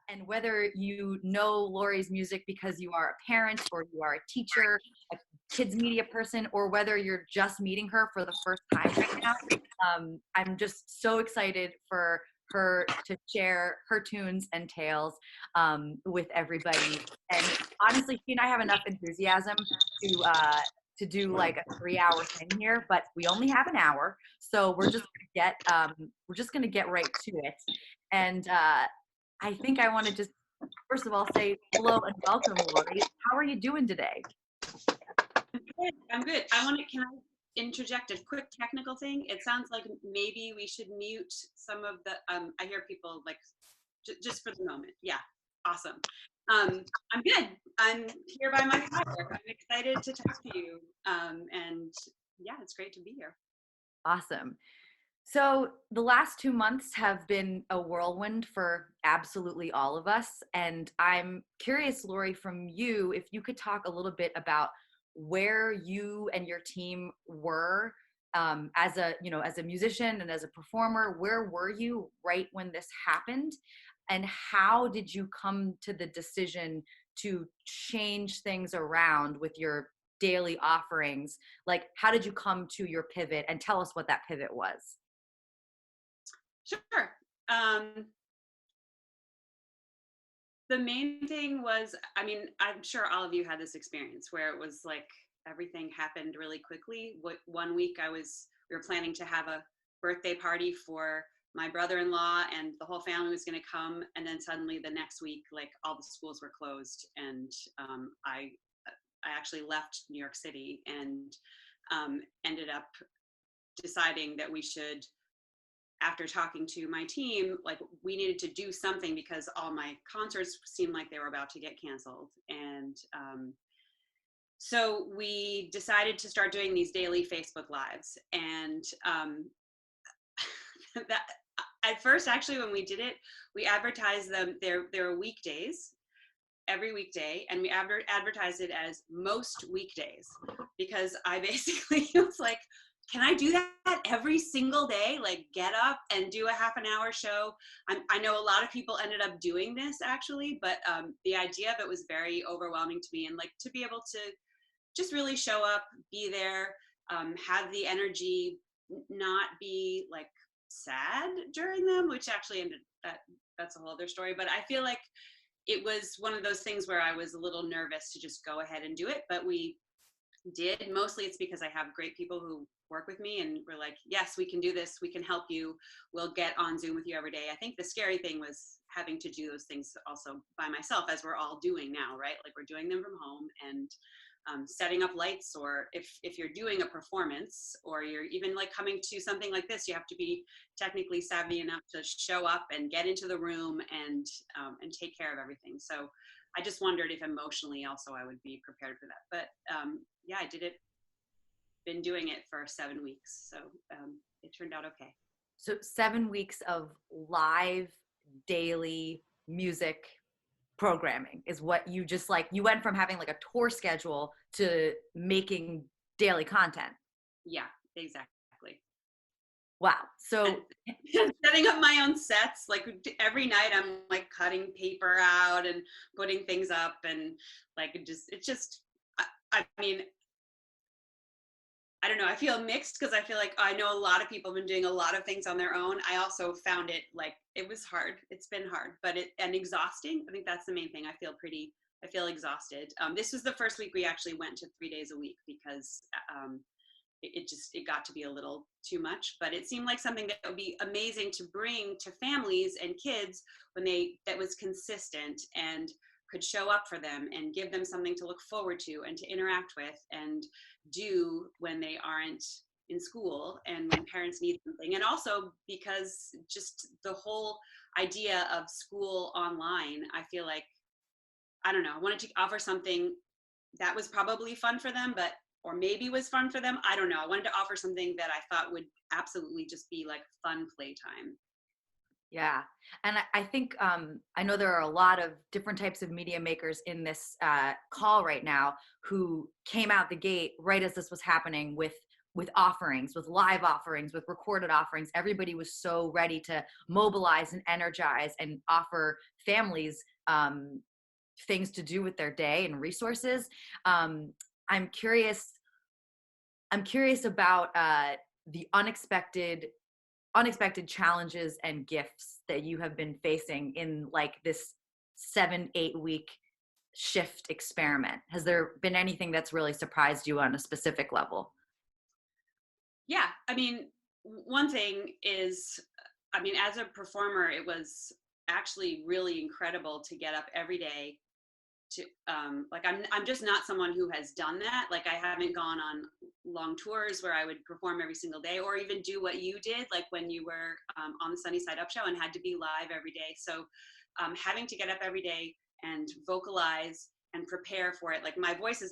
And whether you know Laurie's music because you are a parent or you are a teacher, a kids media person, or whether you're just meeting her for the first time right now, I'm just so excited for her to share her tunes and tales with everybody. And honestly, she and I have enough enthusiasm to do like a 3 hour thing here, but we only have an hour, so we're just gonna get right to it. And I think I want to just first of all say hello and welcome, Laurie. How are you doing today? I'm good. Can I interject a quick technical thing? It sounds like maybe we should mute some of the, I hear people like, just for the moment. Yeah, awesome. I'm good. I'm here by my fire. I'm excited to talk to you. And yeah, it's great to be here. Awesome. So the last 2 months have been a whirlwind for absolutely all of us. And I'm curious, Laurie, from you, if you could talk a little bit about where you and your team were as a musician and as a performer. Where were you right when this happened? And how did you come to the decision to change things around with your daily offerings? Like, how did you come to your pivot, and tell us what that pivot was? Sure. The main thing was, I mean, I'm sure all of you had this experience where it was like everything happened really quickly. One week we were planning to have a birthday party for my brother-in-law and the whole family was going to come. And then suddenly the next week, like all the schools were closed. And I actually left New York City and ended up deciding that we should, after talking to my team, like we needed to do something because all my concerts seemed like they were about to get canceled. And so we decided to start doing these daily Facebook Lives. And that at first, actually, when we did it, we advertised them. They're weekdays, every weekday, and we advertised it as most weekdays because I basically was like, can I do that every single day? Like get up and do a half an hour show. I know a lot of people ended up doing this actually, but the idea of it was very overwhelming to me. And like to be able to just really show up, be there, have the energy, not be like sad during them, which actually that's a whole other story. But I feel like it was one of those things where I was a little nervous to just go ahead and do it, but we did. Mostly it's because I have great people who work with me and we're like, yes, we can do this. We can help you. We'll get on Zoom with you every day. I think the scary thing was having to do those things also by myself, as we're all doing now, right? Like we're doing them from home and setting up lights, or if you're doing a performance or you're even like coming to something like this, you have to be technically savvy enough to show up and get into the room and take care of everything. So I just wondered if emotionally also I would be prepared for that. But yeah, I did it, been doing it for 7 weeks. So it turned out okay. So 7 weeks of live daily music programming is what you just like, you went from having like a tour schedule to making daily content. Yeah, exactly. Wow. So and setting up my own sets, like every night I'm like cutting paper out and putting things up and like it's just I mean, I don't know, I feel mixed because I feel like I know a lot of people have been doing a lot of things on their own. I also found it like it was hard. It's been hard, but and exhausting. I think that's the main thing. I feel exhausted. This was the first week we actually went to 3 days a week because it got to be a little too much, but it seemed like something that would be amazing to bring to families and kids that was consistent and could show up for them and give them something to look forward to and to interact with and do when they aren't in school and when parents need something. And also because just the whole idea of school online, I feel like, I don't know, I wanted to offer something that was probably fun for them, or maybe was fun for them. I don't know. I wanted to offer something that I thought would absolutely just be like fun playtime. yeah. And I think, I know there are a lot of different types of media makers in this call right now who came out the gate right as this was happening with with offerings, with live offerings, with recorded offerings. Everybody was so ready to mobilize and energize and offer families things to do with their day and resources. I'm curious about the unexpected challenges and gifts that you have been facing in like this 7-8 week shift experiment. Has there been anything that's really surprised you on a specific level? Yeah, I mean, one thing is, I mean, as a performer, it was actually really incredible to get up every day to like I'm just not someone who has done that. Like I haven't gone on long tours where I would perform every single day, or even do what you did, like when you were on the Sunny Side Up show and had to be live every day. So having to get up every day and vocalize and prepare for it, like my voice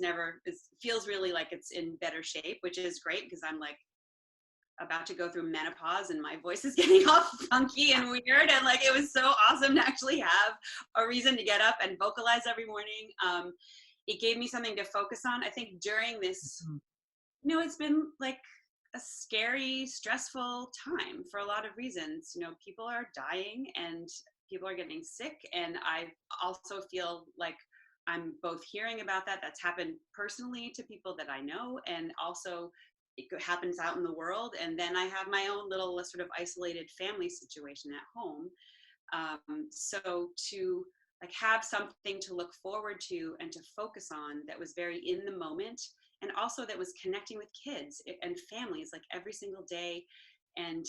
feels really like it's in better shape, which is great because I'm like about to go through menopause and my voice is getting all funky and weird, and like it was so awesome to actually have a reason to get up and vocalize every morning. It gave me something to focus on. I think during this, it's been like a scary, stressful time for a lot of reasons. People are dying and people are getting sick, and I also feel like I'm both hearing about that's happened personally to people that I know, and also it happens out in the world. And then I have my own little sort of isolated family situation at home. So to like have something to look forward to and to focus on that was very in the moment, and also that was connecting with kids and families like every single day, and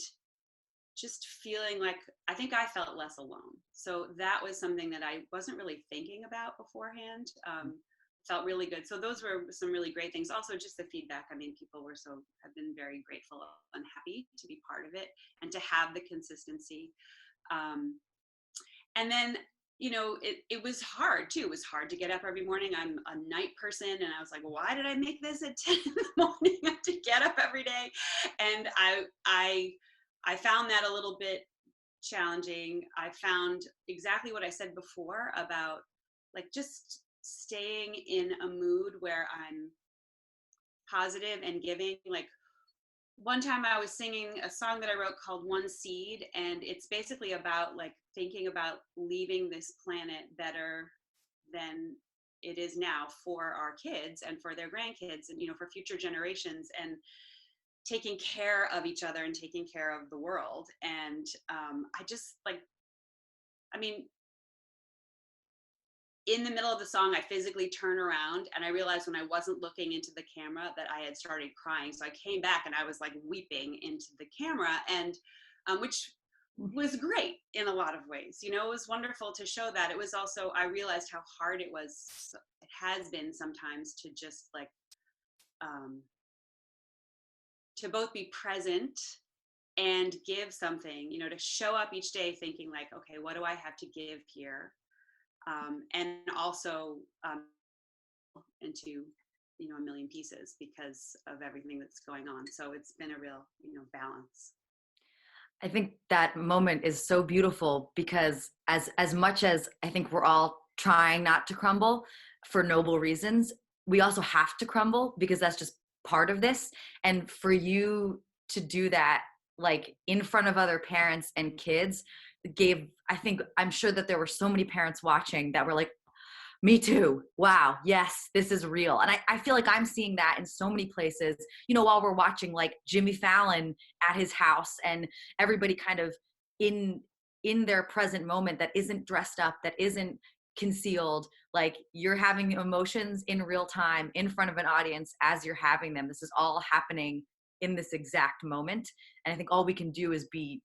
just feeling like I think I felt less alone. So that was something that I wasn't really thinking about beforehand. Felt really good. So those were some really great things. Also, just the feedback. I mean, people have been very grateful and happy to be part of it and to have the consistency. And then, it was hard too. It was hard to get up every morning. I'm a night person, and I was like, why did I make this at 10 in the morning? I have to get up every day, and I found that a little bit challenging. I found exactly what I said before about like just staying in a mood where I'm positive and giving. Like one time I was singing a song that I wrote called One Seed, and it's basically about like thinking about leaving this planet better than it is now for our kids and for their grandkids, and for future generations, and taking care of each other and taking care of the world. And I just like, I mean, in the middle of the song, I physically turn around and I realized when I wasn't looking into the camera that I had started crying. So I came back and I was like weeping into the camera, and which was great in a lot of ways. It was wonderful to show that. It was also, I realized how hard it has been sometimes to just like, to both be present and give something, to show up each day thinking like, okay, what do I have to give here? And also into a million pieces because of everything that's going on. So it's been a real balance. I think that moment is so beautiful because as much as I think we're all trying not to crumble for noble reasons, we also have to crumble because that's just part of this. And for you to do that like in front of other parents and kids I'm sure that there were so many parents watching that were like, me too. Wow. Yes, this is real. And I feel like I'm seeing that in so many places, while we're watching like Jimmy Fallon at his house and everybody kind of in their present moment that isn't dressed up, that isn't concealed, like you're having emotions in real time in front of an audience as you're having them. This is all happening in this exact moment. And I think all we can do is be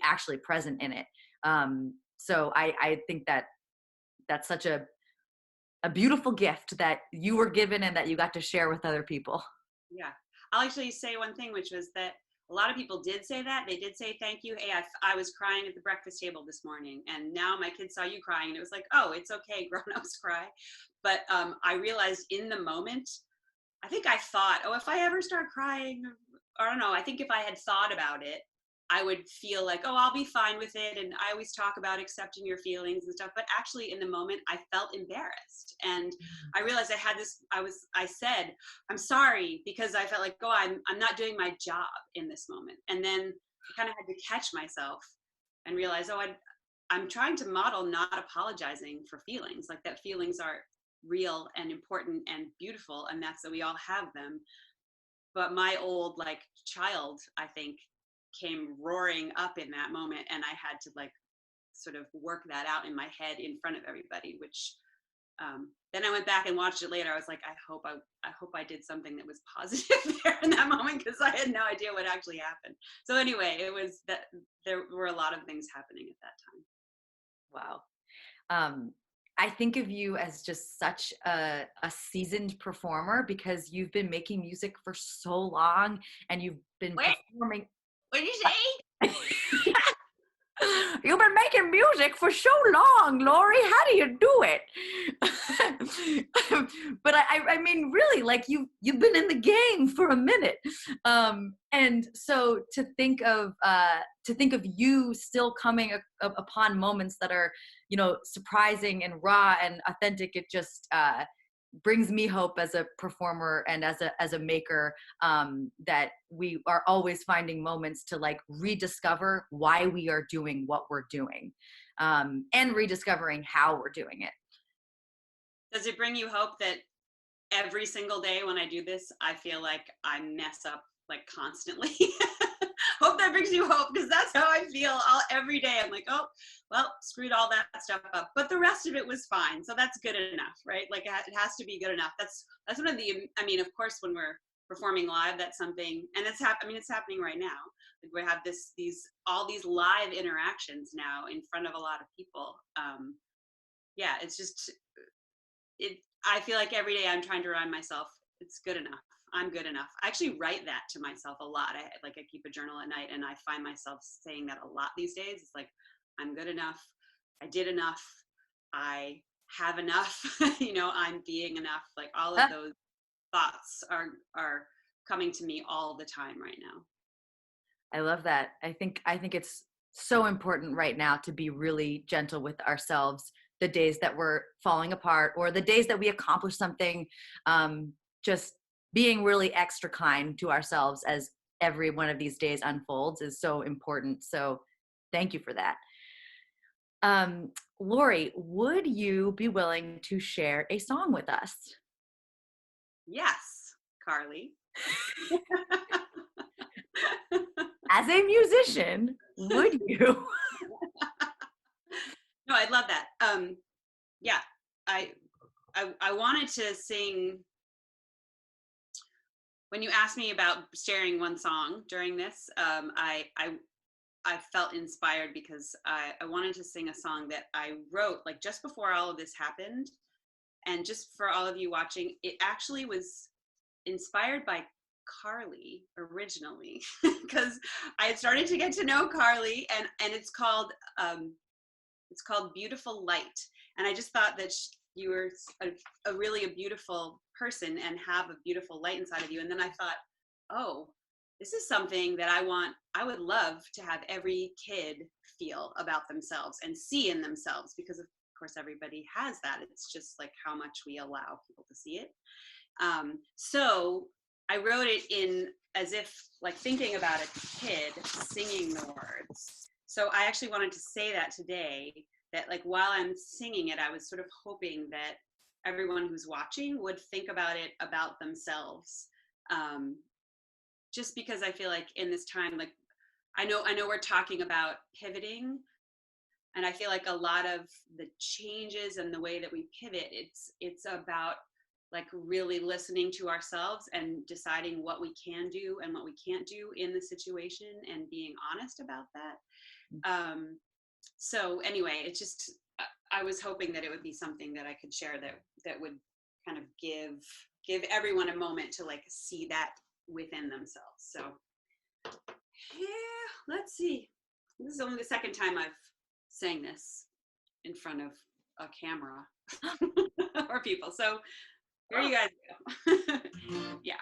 actually present in it. So I think that that's such a beautiful gift that you were given and that you got to share with other people. Yeah. I'll actually say one thing, which was that a lot of people did say that. They did say, thank you. Hey, I was crying at the breakfast table this morning, and now my kids saw you crying, and it was like, oh, it's okay, grown-ups cry. But I realized in the moment, I think I thought, oh, if I ever start crying, or I don't know, I think if I had thought about it, I would feel like, oh, I'll be fine with it. And I always talk about accepting your feelings and stuff. But actually in the moment, I felt embarrassed. And I realized I said, I'm sorry, because I felt like, oh, I'm not doing my job in this moment. And then I kind of had to catch myself and realize, oh, I'm trying to model not apologizing for feelings, like that feelings are real and important and beautiful. And that's that we all have them. But my old like child, I think, came roaring up in that moment, and I had to like sort of work that out in my head in front of everybody, which then I went back and watched it later. I was like, I hope I did something that was positive there in that moment, because I had no idea what actually happened. So anyway, it was that there were a lot of things happening at that Wow. I think of you as just such a seasoned performer, because you've been making music for so long, and you've been time. performing. What did you say? You've been making music for so long, Laurie. How do you do it? But I mean, really, like you've been in the game for a minute, and so to think of you still coming upon moments that are, surprising and raw and authentic. It just brings me hope as a performer and as a maker, that we are always finding moments to like rediscover why we are doing what we're doing, and rediscovering how we're doing it. Does it bring you hope that every single day when I do this, I feel like I mess up like constantly? Hope that brings you hope, because that's how I feel every day. I'm like, oh, well, screwed all that stuff up, but the rest of it was fine. So that's good enough, right? Like it has to be good enough. That's one of the, I mean, of course, when we're performing live, that's something, and it's happening right now. Like we have all these live interactions now in front of a lot of people. Yeah, it's just, I feel like every day I'm trying to remind myself it's good enough. I'm good enough. I actually write that to myself a lot. I keep a journal at night, and I find myself saying that a lot these days. It's like, I'm good enough. I did enough. I have enough. I'm being enough. Like all of those thoughts are coming to me all the time right now. I love that. I think it's so important right now to be really gentle with ourselves the days that we're falling apart, or the days that we accomplish something. Just being really extra kind to ourselves as every one of these days unfolds is so important. So thank you for that. Laurie, would you be willing to share a song with us? Yes, Carly. As a musician, would you? No, I'd love that. Yeah, I wanted to sing. When you asked me about sharing one song during this, I felt inspired because I wanted to sing a song that I wrote like just before all of this happened. And just for all of you watching, it actually was inspired by Carly originally, because I had started to get to know Carly, and it's called Beautiful Light. And I just thought that you were a really beautiful person and have a beautiful light inside of you. And then I thought, oh, this is something that I would love to have every kid feel about themselves and see in themselves, because of course everybody has that. It's just like how much we allow people to see it. So I wrote it in as if like thinking about a kid singing the words. So I actually wanted to say that today, that like while I'm singing it, I was sort of hoping that everyone who's watching would think about it about themselves. Just because I feel like in this time, like I know we're talking about pivoting, and I feel like a lot of the changes and the way that we pivot, it's about like really listening to ourselves and deciding what we can do and what we can't do in the situation, and being honest about that. So anyway, it's just, I was hoping that it would be something that I could share that would kind of give everyone a moment to like see that within themselves. So yeah, let's see. This is only the second time I've sang this in front of a camera or people. So here you guys go. Yeah.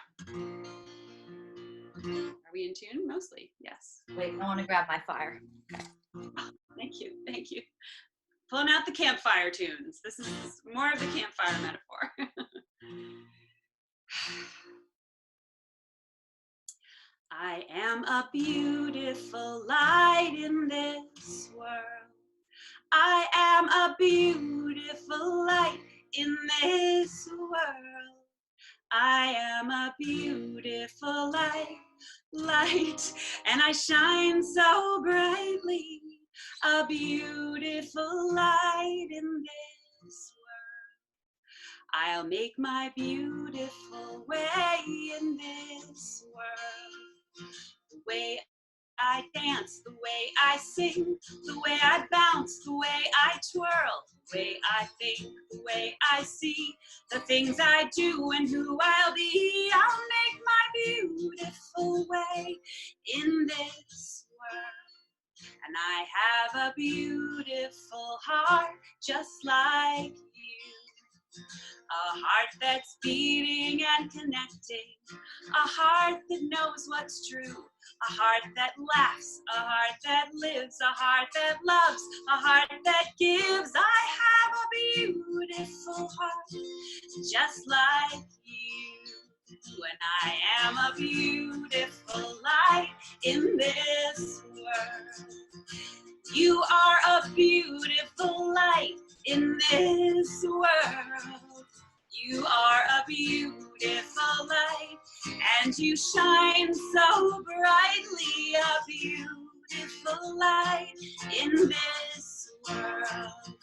Are we in tune? Mostly, yes. Wait, I want to grab my fire. Thank you, thank you. Pulling out the campfire tunes. This is more of the campfire metaphor. I am a beautiful light in this world. I am a beautiful light in this world. I am a beautiful light, and I shine so brightly. A beautiful light in this world. I'll make my beautiful way in this world. The way I dance, the way I sing, the way I bounce, the way I twirl, the way I think, the way I see, the things I do and who I'll be. I'll make my beautiful way in this world. And I have a beautiful heart just like you. A heart that's beating and connecting, a heart that knows what's true, a heart that laughs, a heart that lives, a heart that loves, a heart that gives. I have a beautiful heart just like you. And I am a beautiful light in this world. You are a beautiful light in this world. You are a beautiful light, and you shine so brightly. A beautiful light in this world.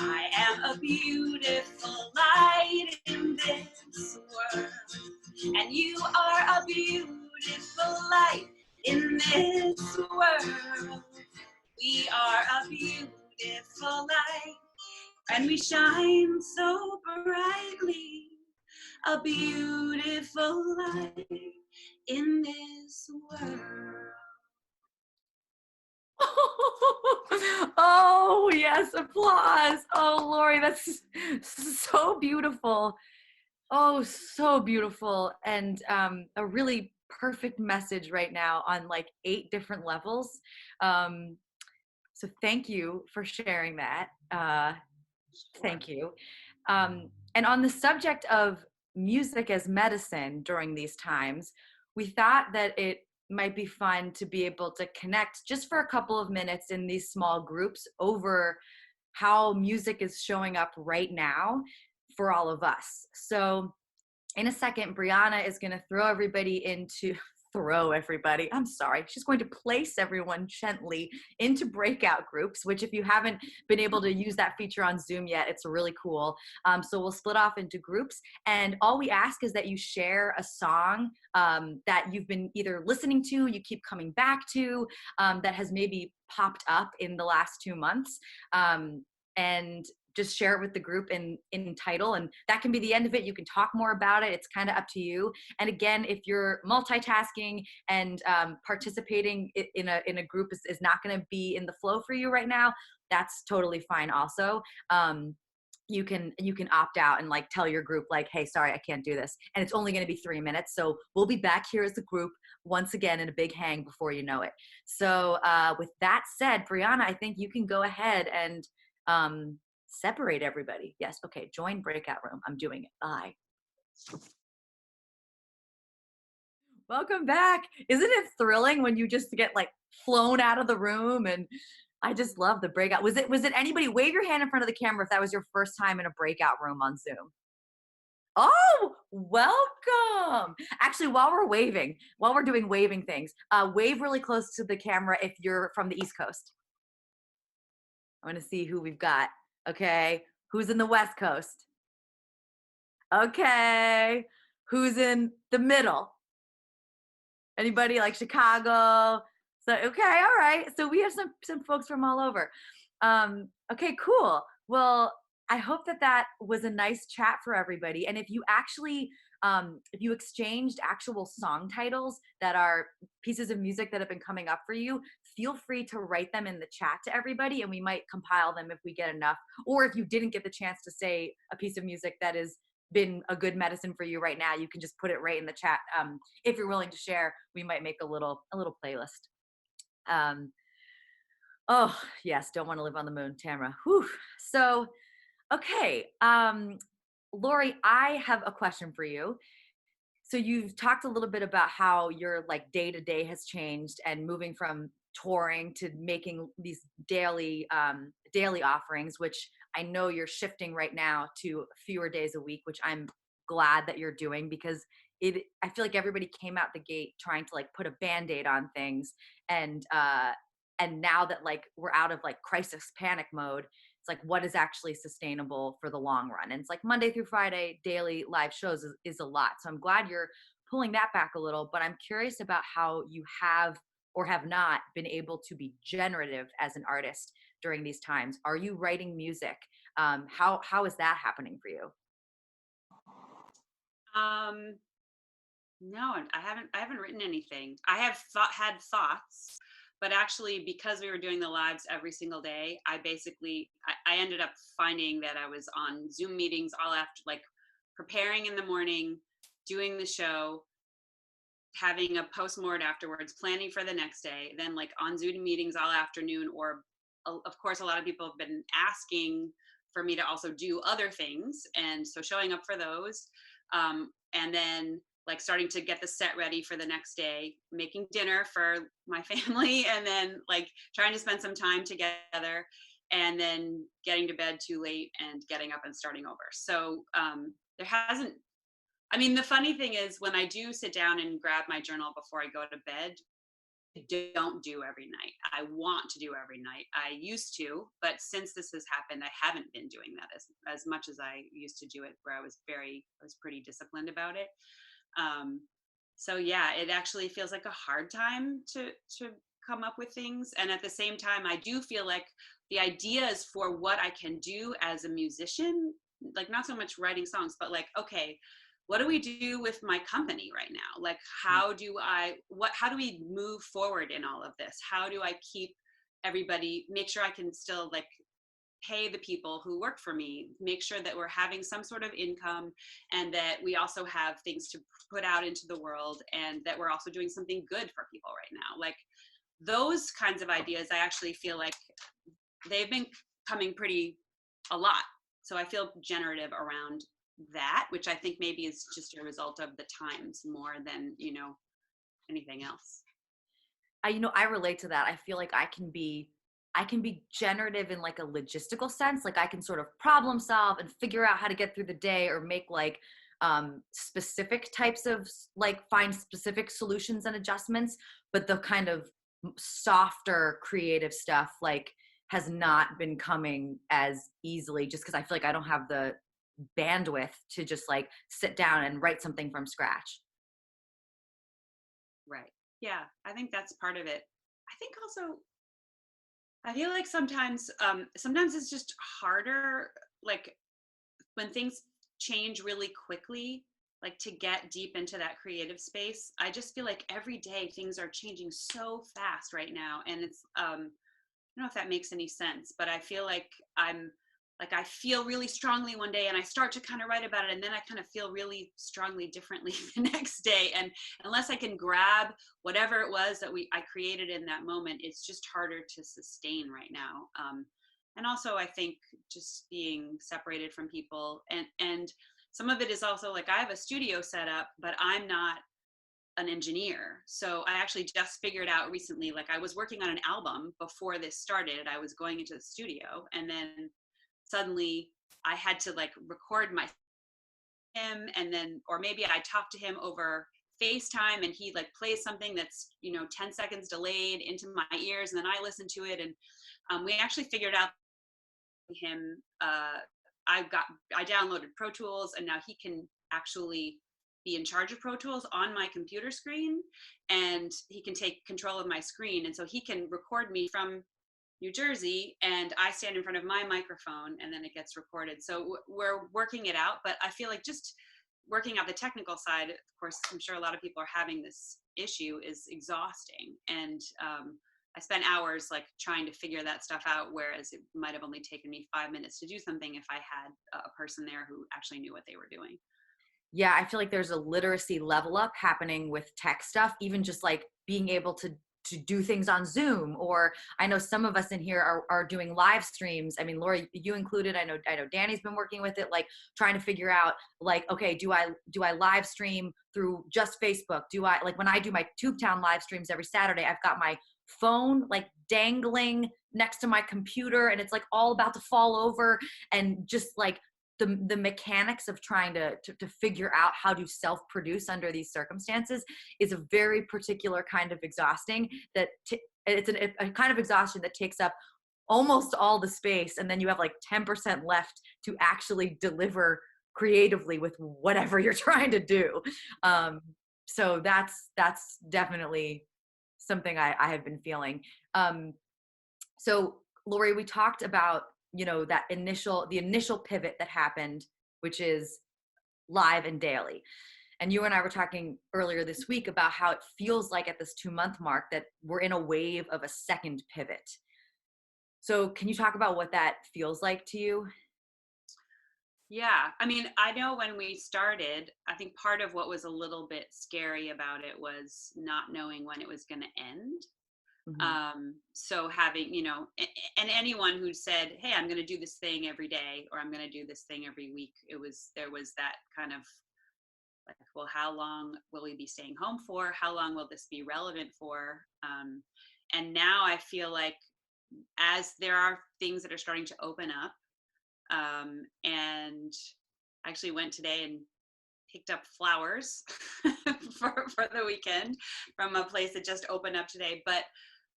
I am a beautiful light in this world, and you are a beautiful light in this world. We are a beautiful light, and we shine so brightly. A beautiful light in this world. Oh, yes, applause. Oh, Laurie, that's so beautiful. Oh, so beautiful. And a really perfect message right now on like 8 different levels. So thank you for sharing that. Thank you. And on the subject of music as medicine during these times, we thought that it might be fun to be able to connect just for a couple of minutes in these small groups over how music is showing up right now for all of us. So in a second, Brianna is going to I'm sorry. She's going to place everyone gently into breakout groups, which if you haven't been able to use that feature on Zoom yet, it's really cool. So we'll split off into groups, and all we ask is that you share a song that you've been either listening to, you keep coming back to, that has maybe popped up in the last 2 months. And just share it with the group in title, and that can be the end of it. You can talk more about it. It's kind of up to you. And again, if you're multitasking and participating in a group is not going to be in the flow for you right now, that's totally fine also. You can opt out and like tell your group like, hey, sorry, I can't do this. And it's only going to be 3 minutes. So we'll be back here as a group once again in a big hang before you know it. So with that said, Brianna, I think you can go ahead and separate everybody. Yes. Okay. Join breakout room. I'm doing it. Bye. Welcome back. Isn't it thrilling when you just get like flown out of the room? And I just love the breakout. Was it anybody? Wave your hand in front of the camera if that was your first time in a breakout room on Zoom. Oh, welcome. Actually, while we're doing waving things, wave really close to the camera if you're from the East Coast. I want to see who we've got. Okay. Who's in the West Coast? Okay. Who's in the middle? Anybody like Chicago? So, okay. All right. So we have some folks from all over. Okay, cool. Well, I hope that was a nice chat for everybody. And if you actually, if you exchanged actual song titles that are pieces of music that have been coming up for you, feel free to write them in the chat to everybody, and we might compile them if we get enough. Or if you didn't get the chance to say a piece of music that is been a good medicine for you right now, you can just put it right in the chat. If you're willing to share, we might make a little playlist. Oh yes, don't want to live on the moon, Tamara. Whew. So okay, Laurie, I have a question for you. So you've talked a little bit about how your like day to day has changed and moving from touring to making these daily offerings, which I know you're shifting right now to fewer days a week, which I'm glad that you're doing, because I feel like everybody came out the gate trying to like put a band-aid on things, and now that like we're out of like crisis panic mode, it's like what is actually sustainable for the long run. And it's like Monday through Friday daily live shows is a lot, so I'm glad you're pulling that back a little. But I'm curious about how you have or have not been able to be generative as an artist during these times. Are you writing music? How is that happening for you? Um, no, I haven't written anything. I have had thoughts, but actually because we were doing the lives every single day, I ended up finding that I was on Zoom meetings all after, like preparing in the morning, doing the show, having a post-mort afterwards, planning for the next day, then like on Zoom meetings all afternoon, or of course a lot of people have been asking for me to also do other things, and so showing up for those, and then like starting to get the set ready for the next day, making dinner for my family, and then like trying to spend some time together, and then getting to bed too late and getting up and starting over. So there hasn't I mean, the funny thing is when I do sit down and grab my journal before I go to bed, I don't do every night. I want to do every night. I used to, but since this has happened, I haven't been doing that as much as I used to do it, where I was pretty disciplined about it. Um, so yeah, it actually feels like a hard time to come up with things. And at the same time, I do feel like the ideas for what I can do as a musician, like not so much writing songs, but like, okay, what do we do with my company right now? Like, how do we move forward in all of this? How do I keep everybody, make sure I can still like pay the people who work for me, make sure that we're having some sort of income, and that we also have things to put out into the world, and that we're also doing something good for people right now. Like those kinds of ideas, I actually feel like they've been coming a lot. So I feel generative around that, which I think maybe is just a result of the times more than, anything else. I relate to that. I feel like I can be generative in like a logistical sense. Like I can sort of problem solve and figure out how to get through the day, or make like specific types of like find specific solutions and adjustments. But the kind of softer creative stuff like has not been coming as easily, just because I feel like I don't have the bandwidth to just like sit down and write something from scratch. Right. Yeah, I think that's part of it. I think also I feel like sometimes it's just harder, like when things change really quickly, like to get deep into that creative space. I just feel like every day things are changing so fast right now, and it's I don't know if that makes any sense, but I feel like I feel really strongly one day and I start to kind of write about it, and then I kind of feel really strongly differently the next day. And unless I can grab whatever it was that I created in that moment, it's just harder to sustain right now. And also I think just being separated from people, and some of it is also like I have a studio set up, but I'm not an engineer. So I actually just figured out recently, like I was working on an album before this started. I was going into the studio, and then suddenly I had to like record him, and then, or maybe I talk to him over FaceTime and he like plays something that's, 10 seconds delayed into my ears, and then I listen to it. And we actually figured out him, I downloaded Pro Tools, and now he can actually be in charge of Pro Tools on my computer screen, and he can take control of my screen. And so he can record me from New Jersey, and I stand in front of my microphone, and then it gets recorded. So we're working it out, but I feel like just working out the technical side, of course, I'm sure a lot of people are having this issue, is exhausting. And I spent hours like trying to figure that stuff out, whereas it might have only taken me 5 minutes to do something if I had a person there who actually knew what they were doing. Yeah, I feel like there's a literacy level up happening with tech stuff, even just like being able to do things on Zoom. Or I know some of us in here are doing live streams. I mean, Laurie, you included. I know Danny's been working with it, like trying to figure out like, okay, do I live stream through just Facebook? Do I, like, when I do my Tubetown live streams every Saturday, I've got my phone like dangling next to my computer and it's like all about to fall over, and just like the mechanics of trying to figure out how to self-produce under these circumstances is a very particular kind of exhausting that it's a kind of exhaustion that takes up almost all the space, and then you have like 10% left to actually deliver creatively with whatever you're trying to do. So that's definitely something I have been feeling. So Laurie, we talked about, that the initial pivot that happened, which is live and daily. And you and I were talking earlier this week about how it feels like at this 2-month mark that we're in a wave of a second pivot. So can you talk about what that feels like to you? Yeah, I mean, I know when we started, I think part of what was a little bit scary about it was not knowing when it was going to end. Mm-hmm. So having, and anyone who said, hey, I'm going to do this thing every day, or I'm going to do this thing every week, there was that kind of like, well, how long will we be staying home for? How long will this be relevant for? And now I feel like as there are things that are starting to open up, and I actually went today and picked up flowers for the weekend from a place that just opened up today. But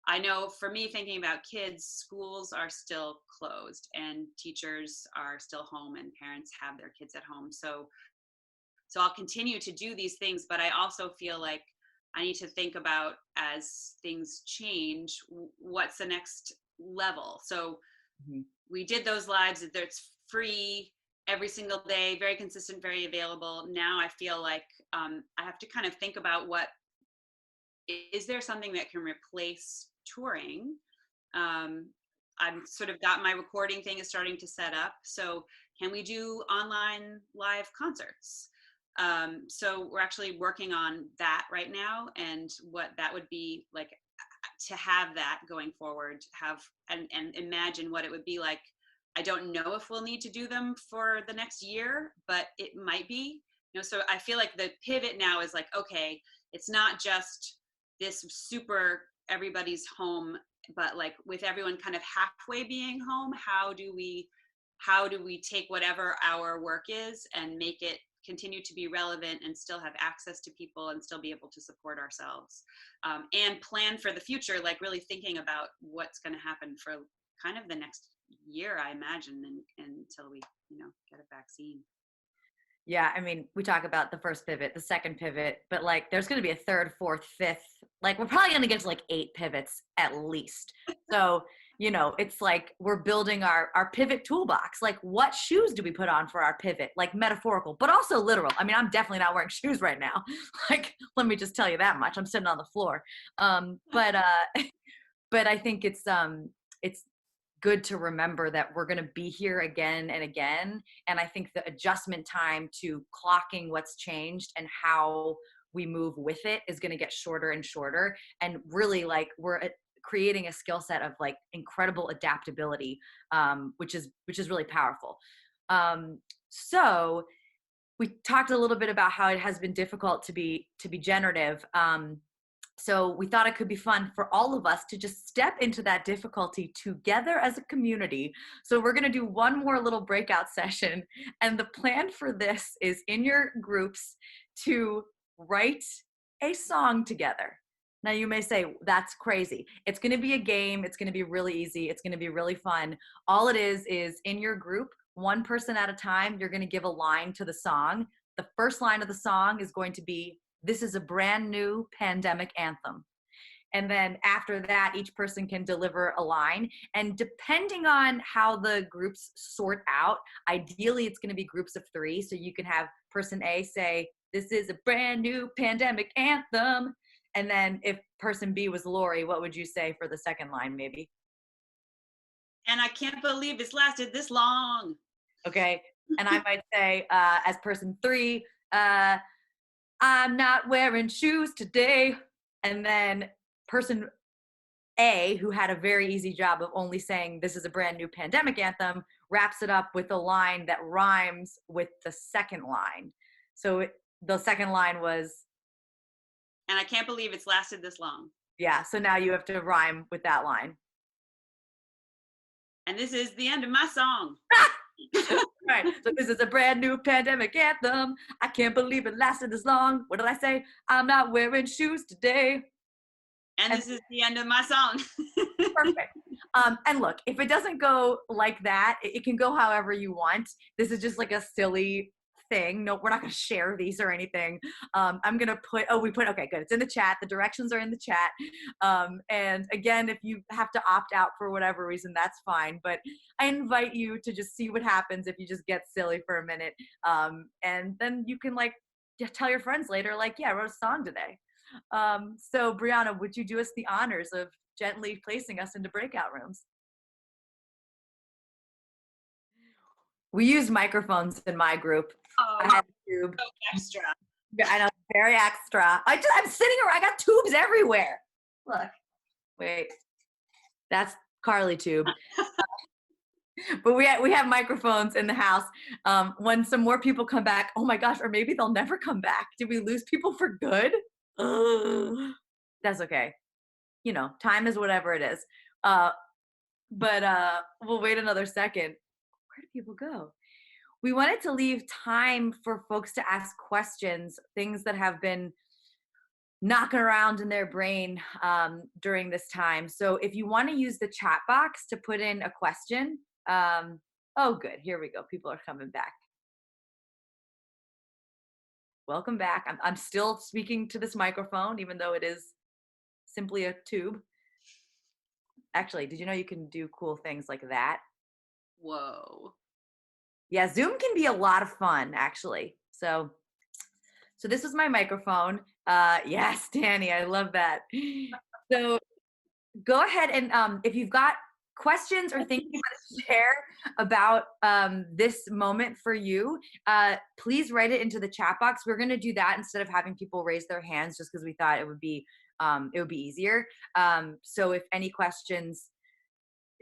I know for me, thinking about kids, schools are still closed and teachers are still home and parents have their kids at home. So I'll continue to do these things, but I also feel like I need to think about, as things change, what's the next level. So Mm-hmm. we did those lives. It's free every single day, very consistent, very available. Now I feel like I have to kind of think about is there something that can replace touring? I'm sort of got my recording thing is starting to set up. So can we do online live concerts? So we're actually working on that right now, and what that would be like to have that going forward, and imagine what it would be like. I don't know if we'll need to do them for the next year, but it might be, so I feel like the pivot now is like, okay, it's not just this super everybody's home, but like with everyone kind of halfway being home, how do we take whatever our work is and make it continue to be relevant and still have access to people and still be able to support ourselves, and plan for the future, like really thinking about what's going to happen for kind of the next year, I imagine, until we get a vaccine. Yeah, I mean, we talk about the first pivot, the second pivot, but like there's going to be a third, fourth, fifth. Like we're probably going to get to like 8 pivots at least. So, it's like we're building our pivot toolbox. Like, what shoes do we put on for our pivot? Like metaphorical, but also literal. I mean, I'm definitely not wearing shoes right now. Like, let me just tell you that much. I'm sitting on the floor. But I think it's good to remember that we're going to be here again and again. And I think the adjustment time to clocking what's changed and how we move with it is going to get shorter and shorter. And really, like, we're creating a skill set of like incredible adaptability, which is really powerful. So we talked a little bit about how it has been difficult to be generative. So we thought it could be fun for all of us to just step into that difficulty together as a community. So we're going to do one more little breakout session. And the plan for this is in your groups to write a song together. Now you may say, that's crazy. It's going to be a game. It's going to be really easy. It's going to be really fun. All it is in your group, one person at a time, you're going to give a line to the song. The first line of the song is going to be, "This is a brand new pandemic anthem." And then after that, each person can deliver a line. And depending on how the groups sort out, ideally it's going to be groups of 3. So you can have person A say, "This is a brand new pandemic anthem." And then if person B was Laurie, what would you say for the second line, maybe? And I can't believe it's lasted this long. Okay. And I might say, as person 3, I'm not wearing shoes today. And then person A, who had a very easy job of only saying this is a brand new pandemic anthem, wraps it up with a line that rhymes with the second line. So the second line was, and I can't believe it's lasted this long. Yeah, so now you have to rhyme with that line. And this is the end of my song. Right, so this is a brand new pandemic anthem. I can't believe it lasted this long. What did I say? I'm not wearing shoes today. And this is the end of my song. Perfect. And look, if it doesn't go like that, it can go however you want. This is just like a silly thing. No, we're not going to share these or anything. I'm going to put, okay, good. It's in the chat. The directions are in the chat. And again, if you have to opt out for whatever reason, that's fine. But I invite you to just see what happens if you just get silly for a minute. And then you can like tell your friends later, like, yeah, I wrote a song today. So Brianna, would you do us the honors of gently placing us into breakout rooms? We use microphones in my group. Oh, I have a tube. so extra. I know, very extra. I'm sitting around, I got tubes everywhere. Look, wait, that's Carly tube. But we have microphones in the house. When some more people come back, oh my gosh, or maybe they'll never come back. Did we lose people for good? That's okay. You know, time is whatever it is. But we'll wait another second. Where do people go? We wanted to leave time for folks to ask questions, things that have been knocking around in their brain during this time. So if you want to use the chat box to put in a question, oh, good. Here we go. People are coming back. Welcome back. I'm still speaking to this microphone, even though it is simply a tube. Actually, did you know you can do cool things like that? Whoa. Yeah, Zoom can be a lot of fun, actually. So this is my microphone. Yes, Danny, I love that. So go ahead and if you've got questions or things you want to share about this moment for you, please write it into the chat box. We're going to do that instead of having people raise their hands, just because we thought it would be easier. So if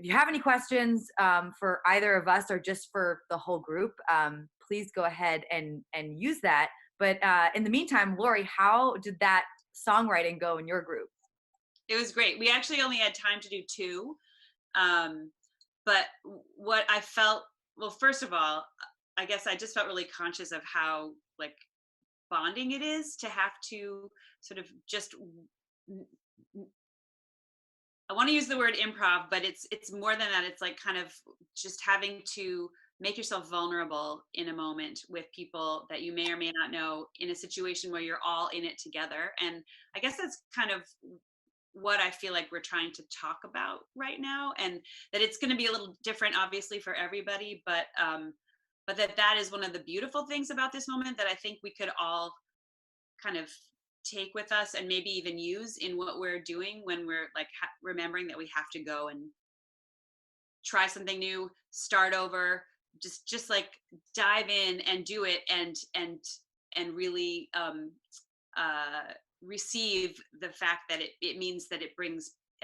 you have any questions for either of us or just for the whole group, please go ahead and use that. But in the meantime, Laurie, how did that songwriting go in your group? It was great. We actually only had time to do 2. But what I felt, well, first of all, I guess I just felt really conscious of how like bonding it is to have to sort of just, I want to use the word improv, but it's more than that. It's like kind of just having to make yourself vulnerable in a moment with people that you may or may not know in a situation where you're all in it together. And I guess that's kind of what I feel like we're trying to talk about right now, and that it's going to be a little different, obviously, for everybody, but that is one of the beautiful things about this moment that I think we could all kind of take with us and maybe even use in what we're doing when we're like remembering that we have to go and try something new, start over, just like dive in and do it and really receive the fact that it means that it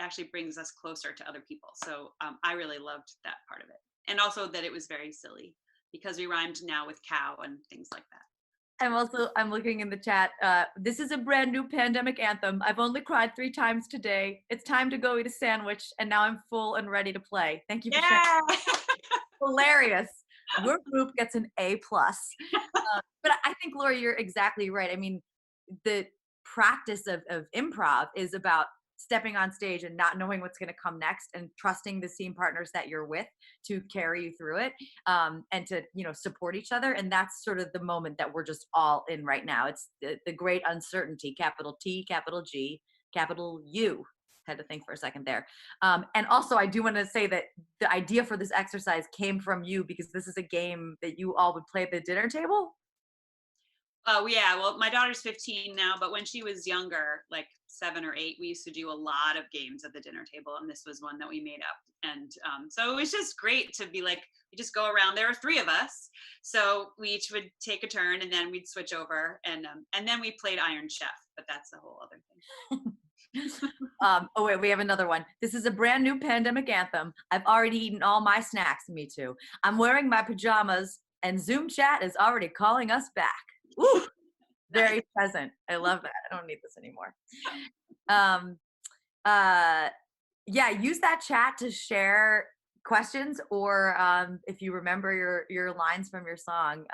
actually brings us closer to other people. So I really loved that part of it. And also that it was very silly because we rhymed now with cow and things like that. I'm looking in the chat. This is a brand new pandemic anthem. I've only cried 3 times today. It's time to go eat a sandwich, and now I'm full and ready to play. Thank you for sharing. Hilarious. Your group gets an A+. But I think, Laurie, you're exactly right. I mean, the practice of improv is about stepping on stage and not knowing what's going to come next and trusting the scene partners that you're with to carry you through it, and to, support each other. And that's sort of the moment that we're just all in right now. It's the great uncertainty, capital T, capital G, capital U. Had to think for a second there. And also, I do want to say that the idea for this exercise came from you, because this is a game that you all would play at the dinner table. Oh yeah, well, my daughter's 15 now, but when she was younger, like 7 or 8, we used to do a lot of games at the dinner table, and this was one that we made up. And so it was just great to be like, we just go around. There were 3 of us, so we each would take a turn, and then we'd switch over, and then we played Iron Chef, but that's a whole other thing. Oh wait, we have another one. This is a brand new pandemic anthem. I've already eaten all my snacks. Me too. I'm wearing my pajamas, and Zoom chat is already calling us back. Ooh, Nice. very present. I love that. I don't need this anymore. Um, uh, yeah, use that chat to share questions, or if you remember your lines from your song.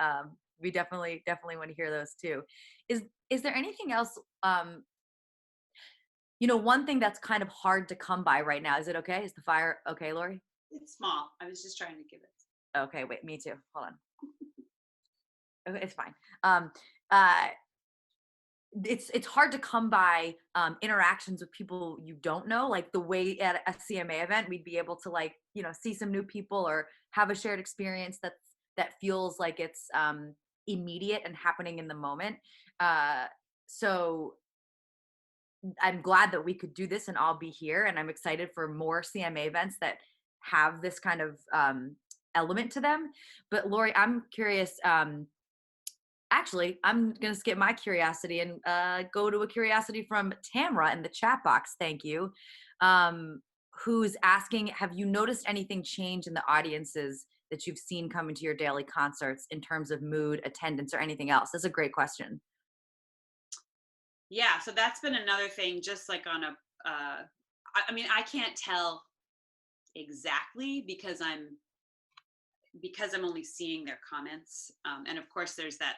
We definitely want to hear those too. Is there anything else? One thing that's kind of hard to come by right now. Is it okay? Is the fire okay, Laurie? It's small. I was just trying to give it. Okay, wait, me too. Hold on. Okay, it's fine. Um, uh, it's hard to come by interactions with people you don't know, like the way at a CMA event we'd be able to see some new people or have a shared experience that feels like it's immediate and happening in the moment. So I'm glad that we could do this and all be here, and I'm excited for more CMA events that have this kind of element to them. But Laurie, I'm curious. Actually, I'm going to skip my curiosity and go to a curiosity from Tamra in the chat box. Thank you. Who's asking, have you noticed anything change in the audiences that you've seen come into your daily concerts in terms of mood, attendance, or anything else? That's a great question. Yeah, so that's been another thing, just like on a, I mean, I can't tell exactly because I'm only seeing their comments. And of course there's that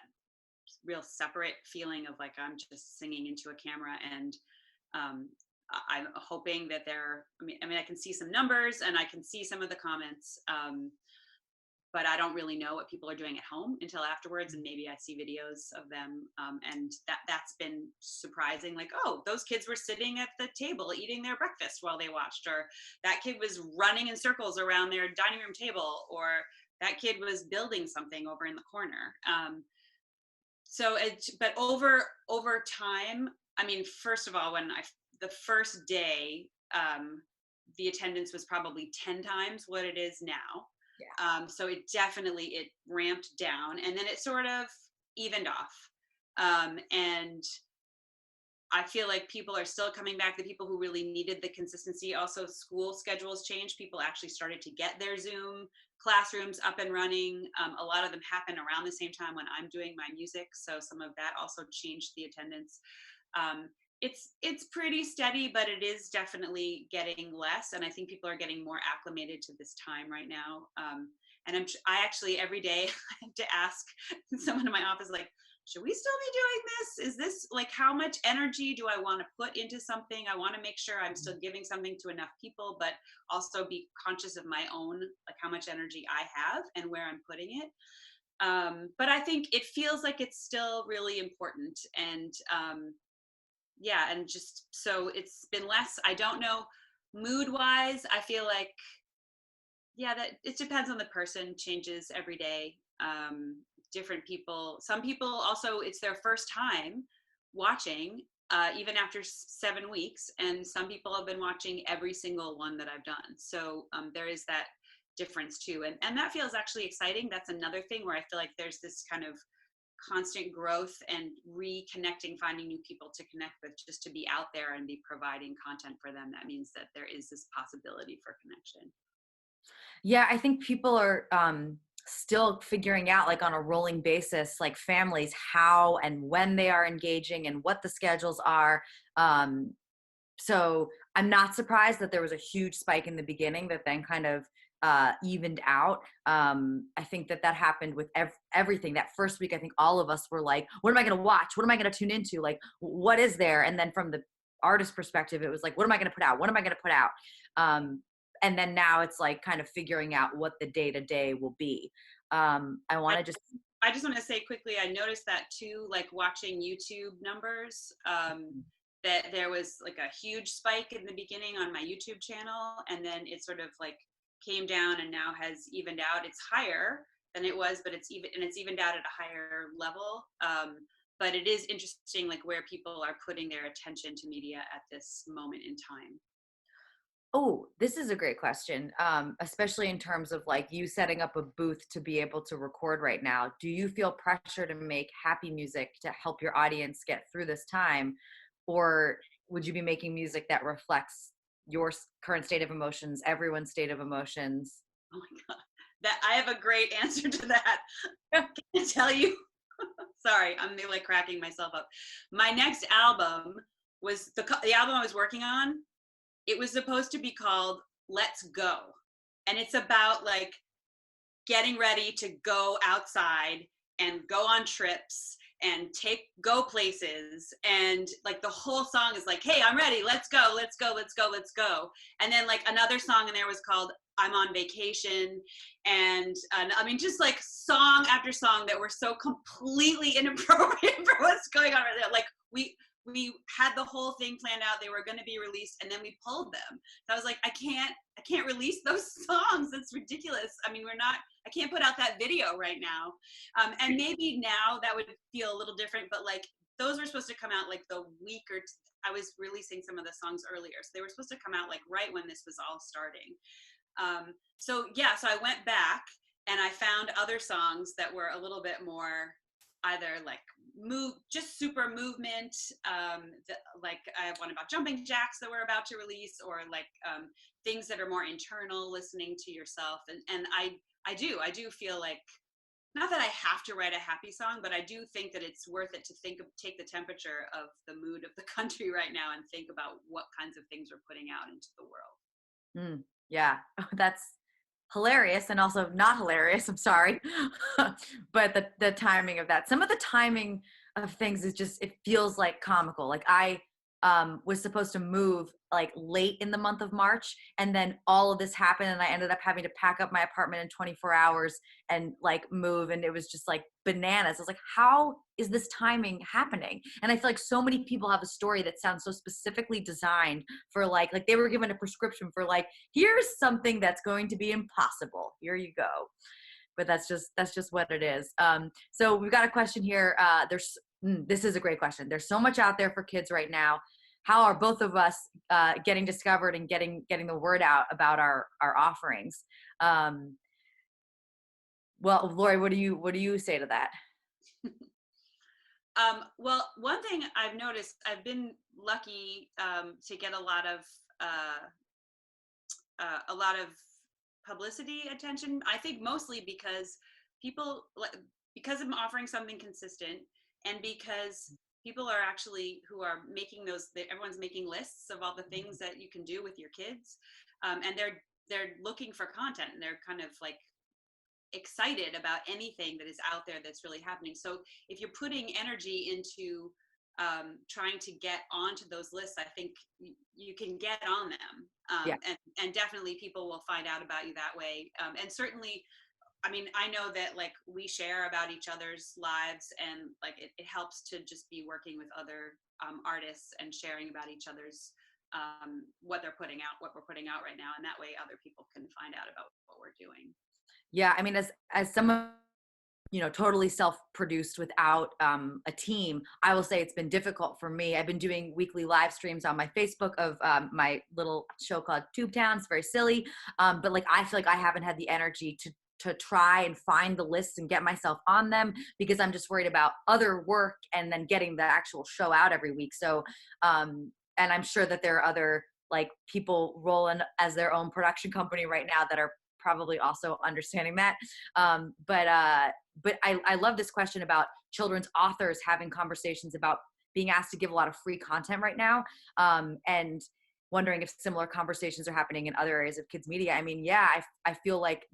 real separate feeling of like, I'm just singing into a camera, and um, I'm hoping that I mean, I can see some numbers and I can see some of the comments, but I don't really know what people are doing at home until afterwards. And maybe I see videos of them. And that's been surprising. Like, oh, those kids were sitting at the table eating their breakfast while they watched, or that kid was running in circles around their dining room table, or that kid was building something over in the corner. But over time, I mean, first of all, the first day, the attendance was probably 10 times what it is now. Yeah. So it ramped down, and then it sort of evened off. And I feel like people are still coming back. The people who really needed the consistency. Also, school schedules changed. People actually started to get their Zoom classrooms up and running. A lot of them happen around the same time when I'm doing my music, so some of that also changed the attendance. It's pretty steady, but it is definitely getting less, and I think people are getting more acclimated to this time right now. And I actually every day I have to ask someone in my office, like, should we still be doing this? Is this like, how much energy do I want to put into something? I want to make sure I'm still giving something to enough people, but also be conscious of my own, like how much energy I have and where I'm putting it. But I think it feels like it's still really important. And yeah, and just so it's been less, I don't know, mood wise, I feel like, yeah, that it depends on the person, changes every day. Different people, some people also, it's their first time watching, even after 7 weeks, and some people have been watching every single one that I've done. So there is that difference too, and that feels actually exciting. That's another thing where I feel like there's this kind of constant growth and reconnecting, finding new people to connect with, just to be out there and be providing content for them. That means that there is this possibility for connection. Yeah, I think people are still figuring out, like on a rolling basis, like families, how and when they are engaging and what the schedules are. So I'm not surprised that there was a huge spike in the beginning that then kind of evened out. I think that happened with everything. That first week, I think all of us were like, what am I going to watch? What am I going to tune into? Like, what is there? And then from the artist perspective, it was like, what am I going to put out? What am I going to put out? And then now it's like kind of figuring out what the day-to-day will be. I want to I just want to say quickly, I noticed that too, like watching YouTube numbers, that there was like a huge spike in the beginning on my YouTube channel, and then it sort of like came down and now has evened out. It's higher than it was, but it's evened out at a higher level. but it is interesting, like where people are putting their attention to media at this moment in time. Oh, this is a great question. Especially in terms of like you setting up a booth to be able to record right now. Do you feel pressure to make happy music to help your audience get through this time? Or would you be making music that reflects your current state of emotions, everyone's state of emotions? Oh my God. That I have a great answer to that. Can I tell you? Sorry, I'm like cracking myself up. My next album was the album I was working on. It was supposed to be called Let's Go. And it's about like getting ready to go outside and go on trips and go places, and like the whole song is like, hey, I'm ready, let's go, let's go, let's go, let's go. And then like another song in there was called I'm on vacation, and I mean just like song after song that were so completely inappropriate for what's going on right there. Like we had the whole thing planned out, they were going to be released, and then we pulled them. So I was like, I can't release those songs, that's ridiculous. I mean, I can't put out that video right now. And maybe now that would feel a little different, but like those were supposed to come out like the week I was releasing some of the songs earlier, so they were supposed to come out like right when this was all starting. So yeah, so I went back and I found other songs that were a little bit more either like just super movement, like I have one about jumping jacks that we're about to release, or like things that are more internal, listening to yourself. And I do feel like, not that I have to write a happy song, but I do think that it's worth it to take the temperature of the mood of the country right now and think about what kinds of things we're putting out into the world. Yeah, that's hilarious and also not hilarious. I'm sorry. But the timing of that, some of the timing of things is just, it feels like comical. Like I was supposed to move like late in the month of March, and then all of this happened and I ended up having to pack up my apartment in 24 hours and like move, and it was just like bananas. I was like, how is this timing happening? And I feel like so many people have a story that sounds so specifically designed for like they were given a prescription for like, here's something that's going to be impossible, here you go. But that's just what it is. So we've got a question here. This is a great question. There's so much out there for kids right now. How are both of us getting discovered and getting the word out about our offerings? Well, Laurie, what do you say to that? Well, one thing I've noticed, I've been lucky to get a lot of publicity attention. I think mostly because because I'm offering something consistent, and because people are actually who are making everyone's making lists of all the things that you can do with your kids, and they're looking for content, and they're kind of like excited about anything that is out there that's really happening. So if you're putting energy into trying to get onto those lists, I think you can get on them, Yeah. and definitely people will find out about you that way. And certainly, I mean, I know that like we share about each other's lives, and like it helps to just be working with other artists and sharing about each other's what we're putting out right now, and that way other people can find out about what we're doing. Yeah, I mean, as someone, totally self-produced without a team, I will say it's been difficult for me. I've been doing weekly live streams on my Facebook of my little show called Tube Town. It's very silly, but like I feel like I haven't had the energy to try and find the lists and get myself on them, because I'm just worried about other work and then getting the actual show out every week. So, and I'm sure that there are other like people rolling as their own production company right now that are probably also understanding that. But I love this question about children's authors having conversations about being asked to give a lot of free content right now, and wondering if similar conversations are happening in other areas of kids media. I mean, yeah, I feel like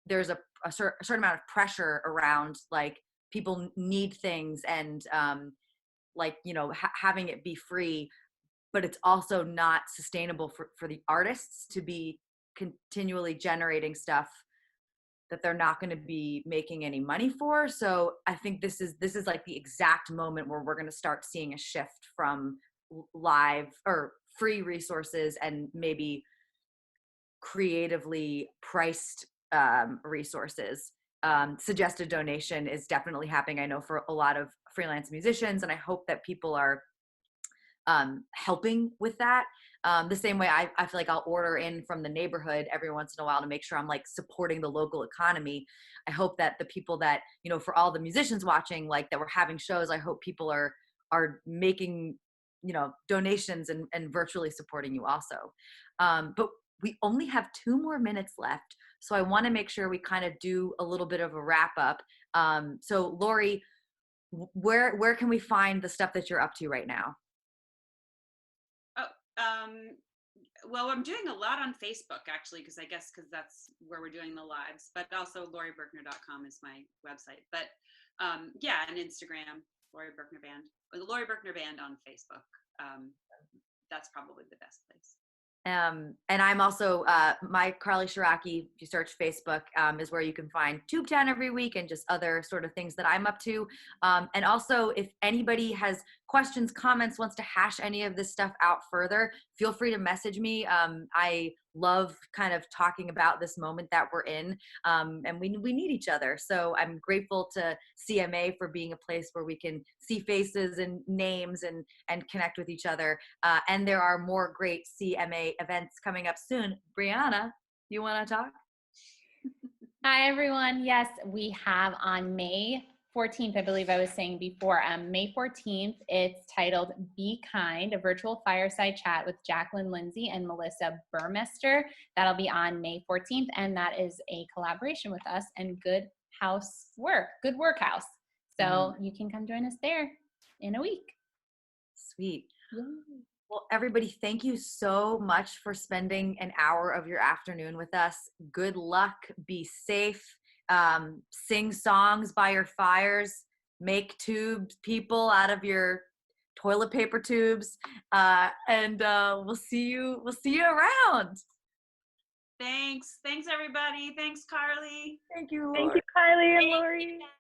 there's a certain amount of pressure around like people need things, and like having it be free, but it's also not sustainable for the artists to be continually generating stuff that they're not going to be making any money for. So I think this is like the exact moment where we're going to start seeing a shift from live or free resources and maybe creatively priced resources suggested donation is definitely happening, I know, for a lot of freelance musicians, and I hope that people are helping with that. The same way I feel like I'll order in from the neighborhood every once in a while to make sure I'm like supporting the local economy. I hope that the people that, you know, for all the musicians watching, like that we're having shows, I hope people are making, you know, donations and virtually supporting you also. But we only have 2 more minutes left. So I want to make sure we kind of do a little bit of a wrap up. So Laurie, where can we find the stuff that you're up to right now? Well, I'm doing a lot on Facebook actually, because that's where we're doing the lives, but also laurieberkner.com is my website. But yeah, and Instagram, Laurie Berkner Band, or the Laurie Berkner Band on Facebook. That's probably the best place. And I'm also, my Carly Ciarrocchi, if you search Facebook, is where you can find Tube Town every week and just other sort of things that I'm up to. And also, if anybody has questions, comments, wants to hash any of this stuff out further, feel free to message me. I love kind of talking about this moment that we're in, and we need each other. So I'm grateful to CMA for being a place where we can see faces and names and connect with each other. And there are more great CMA events coming up soon. Brianna, you want to talk? Hi, everyone. Yes, we have on May 14th, I believe I was saying before, May 14th, it's titled Be Kind, a virtual fireside chat with Jacqueline Lindsay and Melissa Burmester. That'll be on May 14th, and that is a collaboration with us and Good Work House. So you can come join us there in a week. Sweet. Yay. Well, everybody, thank you so much for spending an hour of your afternoon with us. Good luck. Be safe. Sing songs by your fires. Make tubes, people, out of your toilet paper tubes. And we'll see you around. Thanks, everybody. Thanks, Carly. Thank you, Laurie. Thank you, Kylie and Laurie.